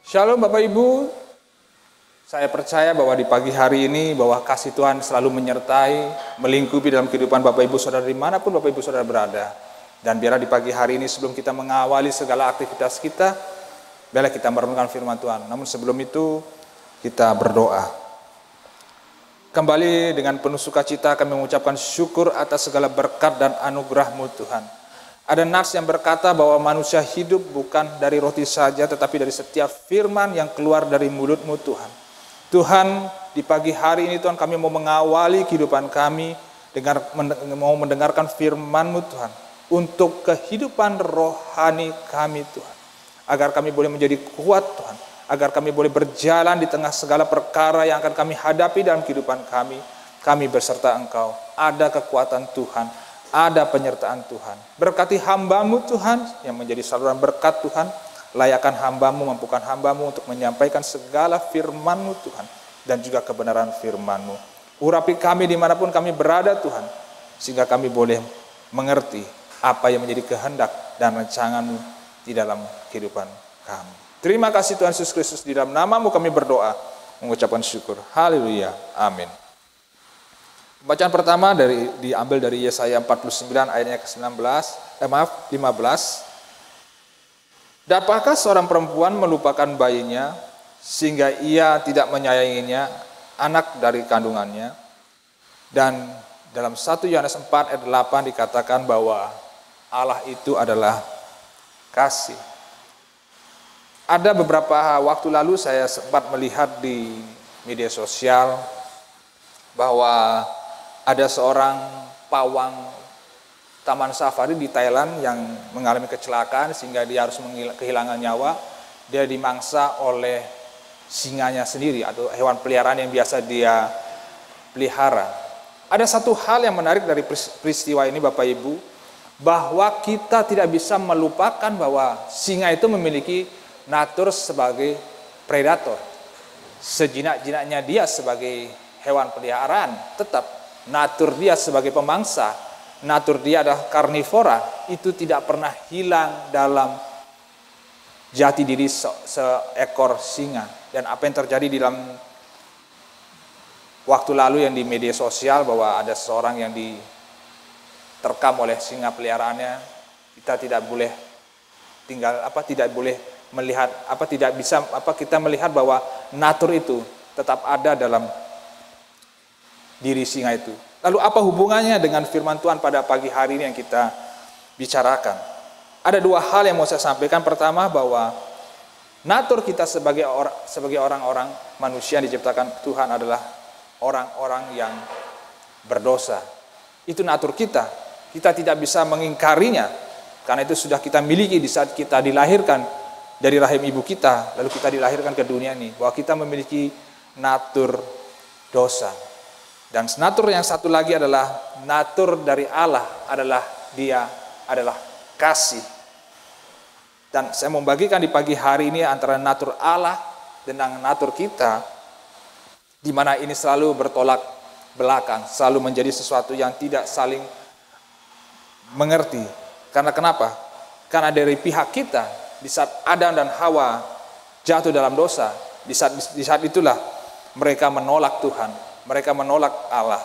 Shalom Bapak Ibu, saya percaya bahwa di pagi hari ini bahwa kasih Tuhan selalu menyertai, melingkupi dalam kehidupan Bapak Ibu Saudara dimanapun Bapak Ibu Saudara berada. Dan biarlah di pagi hari ini sebelum kita mengawali segala aktivitas kita, biarlah kita merenungkan firman Tuhan. Namun sebelum itu kita berdoa. Kembali dengan penuh sukacita kami mengucapkan syukur atas segala berkat dan anugerah-Mu Tuhan. Ada nats yang berkata bahwa manusia hidup bukan dari roti saja, tetapi dari setiap firman yang keluar dari mulut-Mu Tuhan. Tuhan, di pagi hari ini Tuhan kami mau mengawali kehidupan kami, mau mendengarkan firman-Mu Tuhan, untuk kehidupan rohani kami Tuhan. Agar kami boleh menjadi kuat Tuhan, agar kami boleh berjalan di tengah segala perkara yang akan kami hadapi dalam kehidupan kami. Kami berserta Engkau, ada kekuatan Tuhan, ada penyertaan Tuhan. Berkati hamba-Mu Tuhan yang menjadi saluran berkat Tuhan. Layakkan hamba-Mu, mampukan hamba-Mu untuk menyampaikan segala firman-Mu Tuhan, dan juga kebenaran firman-Mu. Urapi kami dimanapun kami berada Tuhan, sehingga kami boleh mengerti apa yang menjadi kehendak dan rancangan-Mu di dalam kehidupan kami. Terima kasih Tuhan Yesus Kristus, di dalam nama-Mu kami berdoa, mengucapkan syukur. Haleluya, amin. Bacaan pertama diambil dari Yesaya 49 ayatnya ke-15. Dapatkah seorang perempuan melupakan bayinya sehingga ia tidak menyayanginya, anak dari kandungannya? Dan dalam 1 Yohanes 4 ayat 8 dikatakan bahwa Allah itu adalah kasih. Ada beberapa waktu lalu saya sempat melihat di media sosial bahwa ada seorang pawang taman safari di Thailand yang mengalami kecelakaan sehingga dia harus kehilangan nyawa. Dia dimangsa oleh singanya sendiri atau hewan peliharaan yang biasa dia pelihara. Ada satu hal yang menarik dari peristiwa ini Bapak Ibu, bahwa kita tidak bisa melupakan bahwa singa itu memiliki natur sebagai predator. Sejinak-jinaknya dia sebagai hewan peliharaan, tetap natur dia sebagai pemangsa, natur dia adalah karnivora, itu tidak pernah hilang dalam jati diri seekor singa. Dan apa yang terjadi di dalam waktu lalu yang di media sosial bahwa ada seorang yang diterkam oleh singa peliharaannya, kita tidak boleh kita melihat bahwa natur itu tetap ada dalam diri singa itu. Lalu apa hubungannya dengan firman Tuhan pada pagi hari ini yang kita bicarakan? Ada dua hal yang mau saya sampaikan. Pertama, bahwa natur kita sebagai orang-orang manusia yang diciptakan Tuhan adalah orang-orang yang berdosa. Itu natur kita. Kita tidak bisa mengingkarinya, karena itu sudah kita miliki di saat kita dilahirkan dari rahim ibu kita, lalu kita dilahirkan ke dunia ini, bahwa kita memiliki natur dosa. Dan natur yang satu lagi adalah natur dari Allah, adalah Dia adalah kasih. Dan saya membagikan di pagi hari ini antara natur Allah dan natur kita, di mana ini selalu bertolak belakang, selalu menjadi sesuatu yang tidak saling mengerti. Karena kenapa? Karena dari pihak kita, di saat Adam dan Hawa jatuh dalam dosa, di saat itulah mereka menolak Tuhan. Mereka menolak Allah.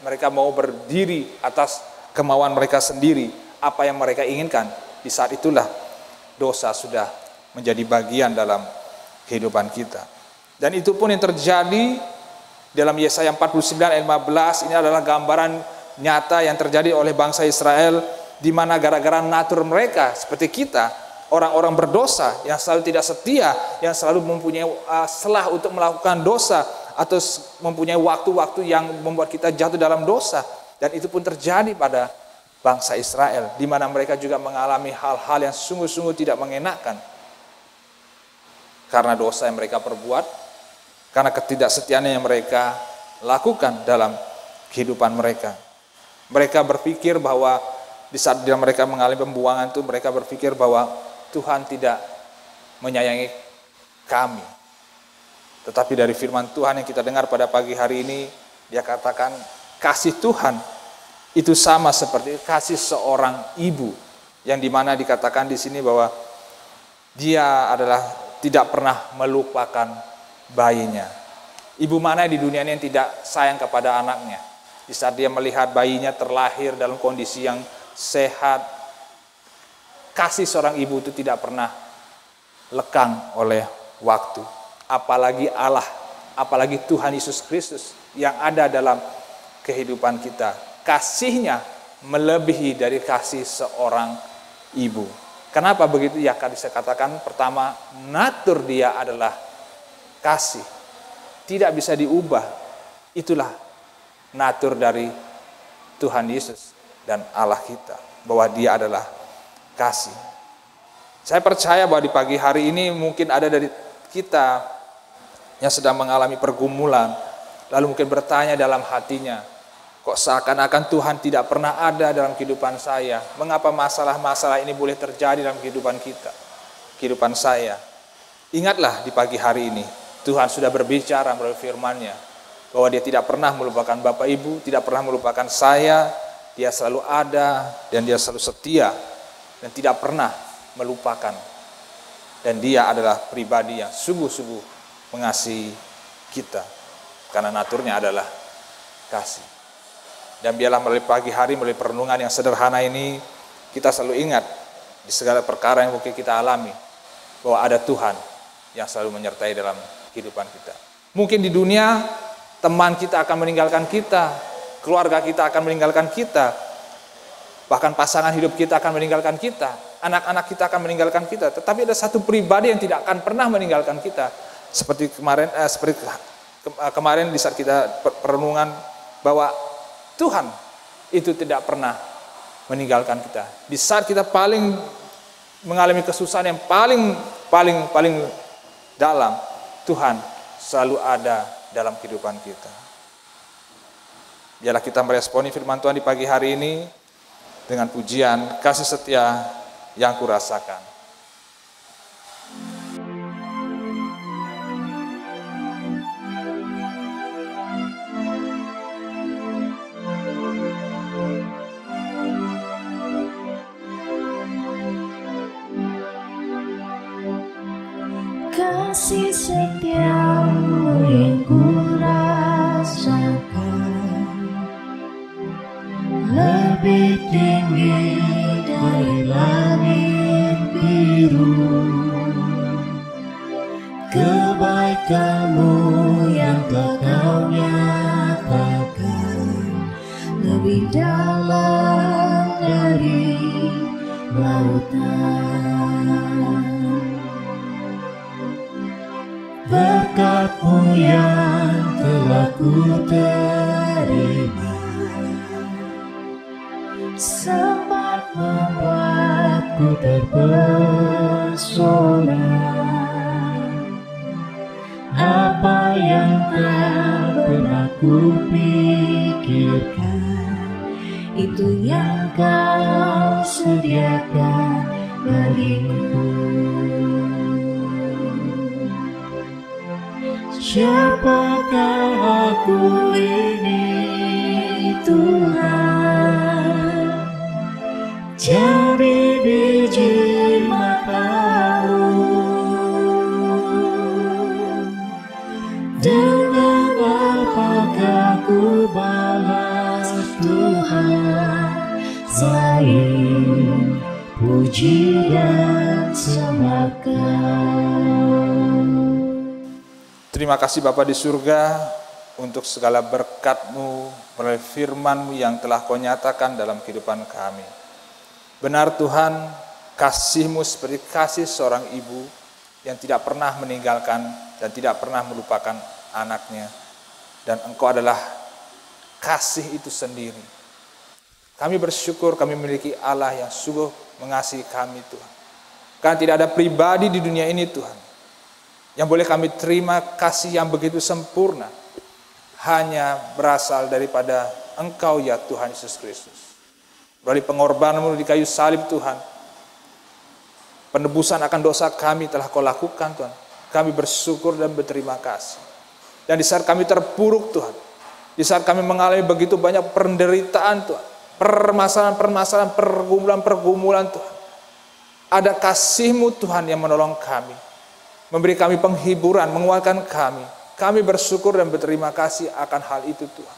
Mereka mau berdiri atas kemauan mereka sendiri, apa yang mereka inginkan. Di saat itulah dosa sudah menjadi bagian dalam kehidupan kita. Dan itu pun yang terjadi dalam Yesaya 49 ayat 15. Ini adalah gambaran nyata yang terjadi oleh bangsa Israel, di mana gara-gara natur mereka seperti kita, orang-orang berdosa yang selalu tidak setia, yang selalu mempunyai celah untuk melakukan dosa, atau mempunyai waktu-waktu yang membuat kita jatuh dalam dosa. Dan itu pun terjadi pada bangsa Israel, di mana mereka juga mengalami hal-hal yang sungguh-sungguh tidak mengenakan karena dosa yang mereka perbuat, karena ketidaksetiaan yang mereka lakukan dalam kehidupan mereka. Mereka berpikir bahwa di saat mereka mengalami pembuangan itu, mereka berpikir bahwa Tuhan tidak menyayangi kami. Tetapi dari firman Tuhan yang kita dengar pada pagi hari ini, dia katakan kasih Tuhan itu sama seperti kasih seorang ibu, yang dimana dikatakan di sini bahwa dia adalah tidak pernah melupakan bayinya. Ibu mana di dunia ini yang tidak sayang kepada anaknya? Di saat dia melihat bayinya terlahir dalam kondisi yang sehat, kasih seorang ibu itu tidak pernah lekang oleh waktu. Apalagi Allah, apalagi Tuhan Yesus Kristus yang ada dalam kehidupan kita. Kasihnya melebihi dari kasih seorang ibu. Kenapa begitu? Ya, saya katakan pertama, natur dia adalah kasih. Tidak bisa diubah. Itulah natur dari Tuhan Yesus dan Allah kita, bahwa dia adalah kasih. Saya percaya bahwa di pagi hari ini mungkin ada dari kita yang sedang mengalami pergumulan, lalu mungkin bertanya dalam hatinya, kok seakan-akan Tuhan tidak pernah ada dalam kehidupan saya? Mengapa masalah-masalah ini boleh terjadi dalam kehidupan kita, kehidupan saya? Ingatlah di pagi hari ini, Tuhan sudah berbicara melalui firman-Nya, bahwa dia tidak pernah melupakan Bapak Ibu, tidak pernah melupakan saya, dia selalu ada, dan dia selalu setia, dan tidak pernah melupakan. Dan dia adalah pribadi yang sungguh-sungguh mengasihi kita, karena naturnya adalah kasih. Dan biarlah melalui pagi hari, melalui perenungan yang sederhana ini, kita selalu ingat di segala perkara yang mungkin kita alami, bahwa ada Tuhan yang selalu menyertai dalam kehidupan kita. Mungkin di dunia, teman kita akan meninggalkan kita, keluarga kita akan meninggalkan kita, bahkan pasangan hidup kita akan meninggalkan kita, anak-anak kita akan meninggalkan kita. Tetapi ada satu pribadi yang tidak akan pernah meninggalkan kita. Seperti kemarin di saat kita perenungan, bahwa Tuhan itu tidak pernah meninggalkan kita. Di saat kita paling mengalami kesusahan yang paling dalam, Tuhan selalu ada dalam kehidupan kita. Biarlah kita meresponi firman Tuhan di pagi hari ini dengan pujian kasih setia yang kurasakan. Kasih setiamu yang kurasakan lebih tinggi dari langit biru. Kebaikanmu yang telah kau nyatakan lebih dalam dari lautan. Berkat-Mu yang telah ku terima sempat membuatku terpesona. Apa yang tak pernah ku pikirkan, itu yang Kau sediakan bagiku. Siapakah aku ini, Tuhan? Jadi biji mata-Mu. Dengan apakah ku balas Tuhan selain puji dan sembah. Terima kasih Bapa di surga untuk segala berkat-Mu melalui firman-Mu yang telah Kau nyatakan dalam kehidupan kami. Benar Tuhan, kasih-Mu seperti kasih seorang ibu yang tidak pernah meninggalkan dan tidak pernah melupakan anaknya. Dan Engkau adalah kasih itu sendiri. Kami bersyukur kami memiliki Allah yang sungguh mengasihi kami Tuhan. Karena tidak ada pribadi di dunia ini Tuhan yang boleh kami terima kasih yang begitu sempurna, hanya berasal daripada Engkau ya Tuhan Yesus Kristus. Melalui pengorbanan-Mu di kayu salib Tuhan, penebusan akan dosa kami telah Kau lakukan Tuhan. Kami bersyukur dan berterima kasih. Dan di saat kami terpuruk Tuhan, di saat kami mengalami begitu banyak penderitaan Tuhan, permasalahan-permasalahan, pergumulan-pergumulan Tuhan, ada kasih-Mu Tuhan yang menolong kami. memberi kami penghiburan, menguatkan kami. Kami bersyukur dan berterima kasih akan hal itu Tuhan.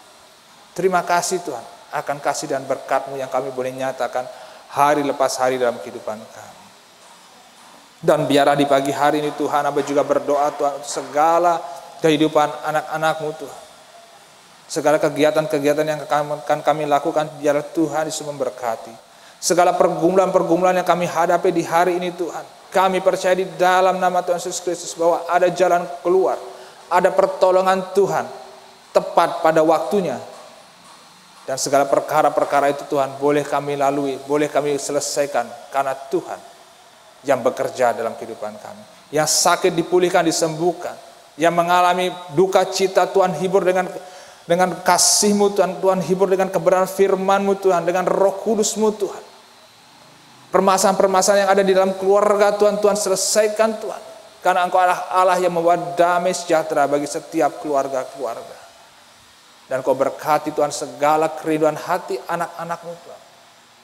Terima kasih Tuhan akan kasih dan berkat-Mu yang kami boleh nyatakan hari lepas hari dalam kehidupan kami. Dan biarlah di pagi hari ini Tuhan, Aba juga berdoa Tuhan untuk segala kehidupan anak-anak-Mu Tuhan. Segala kegiatan-kegiatan yang akan kami lakukan, biarlah Tuhan Yesus memberkati. Segala pergumulan-pergumulan yang kami hadapi di hari ini Tuhan, kami percaya di dalam nama Tuhan Yesus Kristus bahwa ada jalan keluar, ada pertolongan Tuhan tepat pada waktunya. Dan segala perkara-perkara itu Tuhan boleh kami lalui, boleh kami selesaikan karena Tuhan yang bekerja dalam kehidupan kami. Yang sakit dipulihkan, disembuhkan. Yang mengalami duka cita Tuhan hibur dengan kasih-Mu Tuhan. Tuhan hibur dengan kebenaran firman-Mu Tuhan, dengan Roh Kudus-Mu Tuhan. Permasalahan-permasalahan yang ada di dalam keluarga Tuhan, Tuhan selesaikan Tuhan. Karena Engkau adalah Allah yang membawa damai sejahtera bagi setiap keluarga-keluarga. Dan Kau berkati Tuhan segala kerinduan hati anak-anak-Mu Tuhan.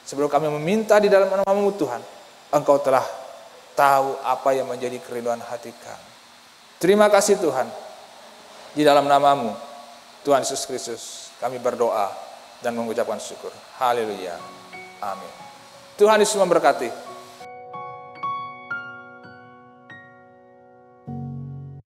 Sebelum kami meminta di dalam nama-Mu Tuhan, Engkau telah tahu apa yang menjadi kerinduan hati kami. Terima kasih Tuhan. Di dalam nama-Mu, Tuhan Yesus Kristus, kami berdoa dan mengucapkan syukur. Haleluya. Amin. Tuhan Yesus memberkati.